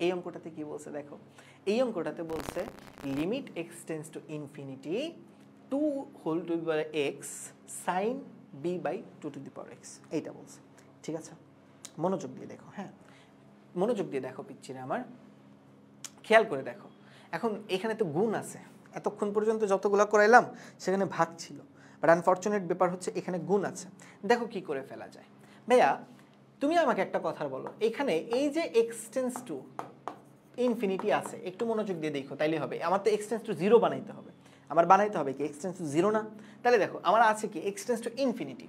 এই অঙ্কটাতে কি বলছে দেখো, এই অঙ্কটাতে বলছে limit x tends to infinity 2 whole to the power x sine B by 2 to the power x, এইটা বলছে। ঠিক আছে, মনোযোগ দিয়ে দেখো, হ্যাঁ মনোযোগ দিয়ে দেখো পিচ্চিরে আমার, খেয়াল করে দেখো। এখন এখানে তো গুণ আছে, এতক্ষণ পর্যন্ত যতগুলো করাইলাম সেখানে ভাগ ছিল, বাট আনফর্চুনেট ব্যাপার হচ্ছে এখানে গুণ আছে। দেখো কি করে ফেলা যায়। ভাইয়া তুমি আমাকে একটা কথা বলো, এখানে এই যে এক্স টেন্স টু ইনফিনিটি আছে, একটু মনোযোগ দিয়ে দেখো তাইলে হবে। আমার তো এক্স টেন্স টু জিরো বানাইতে হবে, আমার বানাইতে হবে কি এক্স টেন্স টু জিরো না? তাহলে দেখো আমার আছে কি এক্স টেন্স টু ইনফিনিটি।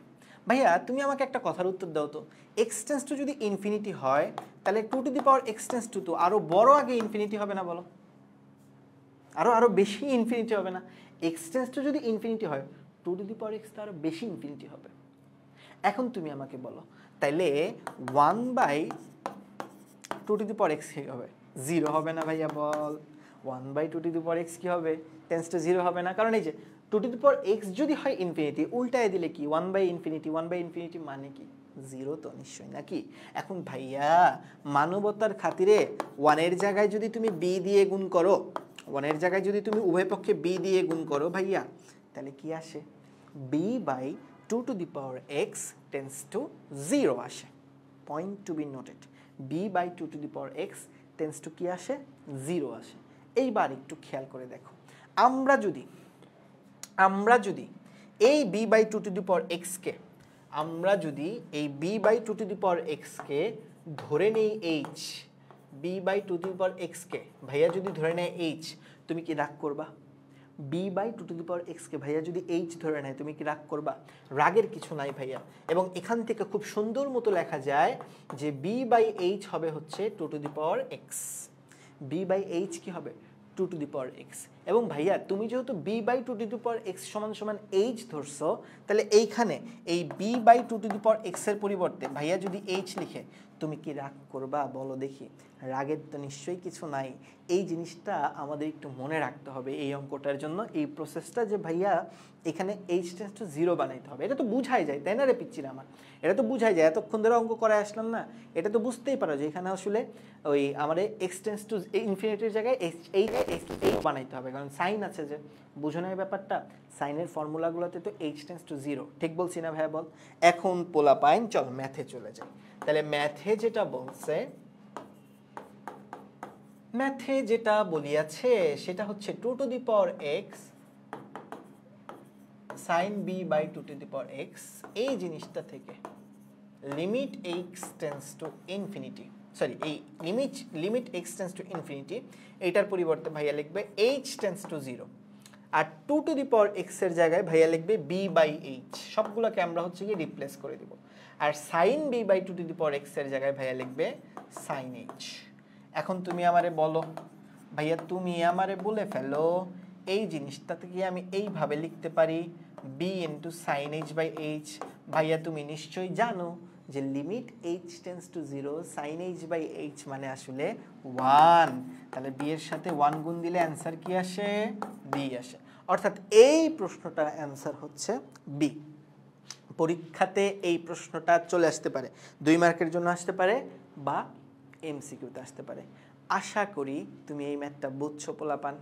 ভাইয়া তুমি আমাকে একটা কথার উত্তর দাও তো, এক্স টেন্স টু যদি ইনফিনিটি হয় তাহলে 2 to the power x tends two তো আরো বড় আগে ইনফিনিটি হবে না বলো? আরো বেশি ইনফিনিটি হবে না? এক্স টেন্স টু যদি ইনফিনিটি হয় 2 টু দি পাওয়ার এক্স তো আরো বেশি ইনফিনিটি হবে। এখন তুমি আমাকে বলো তাইলে 1/2 টু দি পাওয়ার এক্স কি হবে? 0 হবে না ভাইয়া বল? 1/2 টু দি পাওয়ার এক্স কি হবে? টেন্স টু 0 হবে না? কারণ এই যে 2 টু দি পাওয়ার এক্স যদি হয় ইনফিনিটি, উল্টায় দিলে কি 1/ইনফিনিটি, 1/ইনফিনিটি মানে কি 0 তো নিশ্চয়ই নাকি? এখন ভাইয়া মানবতার খাতিরে 1 এর জায়গায় যদি তুমি বি দিয়ে গুণ করো, 1 এর জায়গায় যদি তুমি উভয় পক্ষে বি দিয়ে গুণ করো ভাইয়া, তাহলে কি আসে? b/2 to the power x tends to 0 আসে। Point to be noted, b/2 to the power x tends to কি আসে? 0 আসে। এইবার একটু খেয়াল করে দেখো, আমরা যদি এই b/2 টু দি পাওয়ার এক্সকে, আমরা যদি এই b/2 টু দি পাওয়ার এক্সকে ধরে নেই h, b/2 টু দি পাওয়ার এক্সকে ভাইয়া যদি ধরে নেয় h, তুমি কি রাগ করবা? b/2 টু দি পাওয়ার এক্সকে ভাইয়া যদি h ধরে নেয় তুমি কি রাগ করবা? রাগের কিছু নাই ভাইয়া। এবং এখান থেকে খুব সুন্দর মতো লেখা যায় যে b/h হবে হচ্ছে 2 to the power x, b/h কি হবে? 2 টু দি পাওয়ার এক্স। এবং ভাইয়া তুমি যেহেতু b/2 to the power x সমান সমান h ধরছো, তাহলে এইখানে এই b/2 to the power X এর পরিবর্তে ভাইয়া যদি h লিখে তুমি কি রাগ করবা বলো দেখি? রাগের তো নিশ্চয়ই কিছু নাই। এই জিনিসটা আমাদের একটু মনে রাখতে হবে এই অঙ্কটার জন্য, এই প্রসেসটা যে ভাইয়া এখানে h টেন্স টু 0 বানাইতে হবে। এটা তো বুঝাই যায় তাই না রে পিচ্ছিরা আমার? এটা তো বুঝাই যায়, এতক্ষণ ধরে অঙ্ক করে আসলাম না, এটা তো বুঝতেই পারো যে এখানে আসলে ওই আমাদের এক্স টেন্স টু ইনফিনিটির জায়গায় h বানাইতে হবে, কারণ সাইন আছে যে, বুঝো না এই ব্যাপারটা? সাইনের ফর্মুলাগুলোতে তো h টেন্স টু 0, ঠিক বলছি না ভাইয়া বল? এখন পোলা পাইন চল ম্যাথে চলে যাই। তাহলে ম্যাথে যেটা বলিয়াছে সেটা হচ্ছে 2 to the power x sine B by 2 to the power X, এই জিনিসটা থেকে limit x tends to infinity, sorry এই limit x tends to infinity, এইটার পরিবর্তে ভাইয়া লিখবে h টেন্স টু 0, আর 2 টু দি পাওয়ার এক্স এর জায়গায় ভাইয়া লিখবে b/h, সবগুলোকে আমরা হচ্ছে কি রিপ্লেস করে দিব। আর sine b/2 to the power X এর জায়গায় ভাইয়া লিখবে সাইন h। এখন তুমি আমারে বলো ভাইয়া, তুমি আমারে বলে ফেলো এই জিনিসটাতে কি আমি এইভাবে লিখতে পারি b ইন্টু সাইন h/h? ভাইয়া তুমি নিশ্চয়ই জানো যে limit h tends to 0 sine h/h মানে আসলে 1, তাহলে b এর সাথে 1 গুণ দিলে অ্যান্সার কি আসে? b আসে। অর্থাৎ এই প্রশ্নটার অ্যান্সার হচ্ছে b। পরীক্ষাতে এই প্রশ্নটা চলে আসতে পারে, 2 মার্কের জন্য আসতে পারে বা এমসিকিউতে আসতে পারে। আশা করি তুমি এই ম্যাথটা বুঝছো পোলাপান।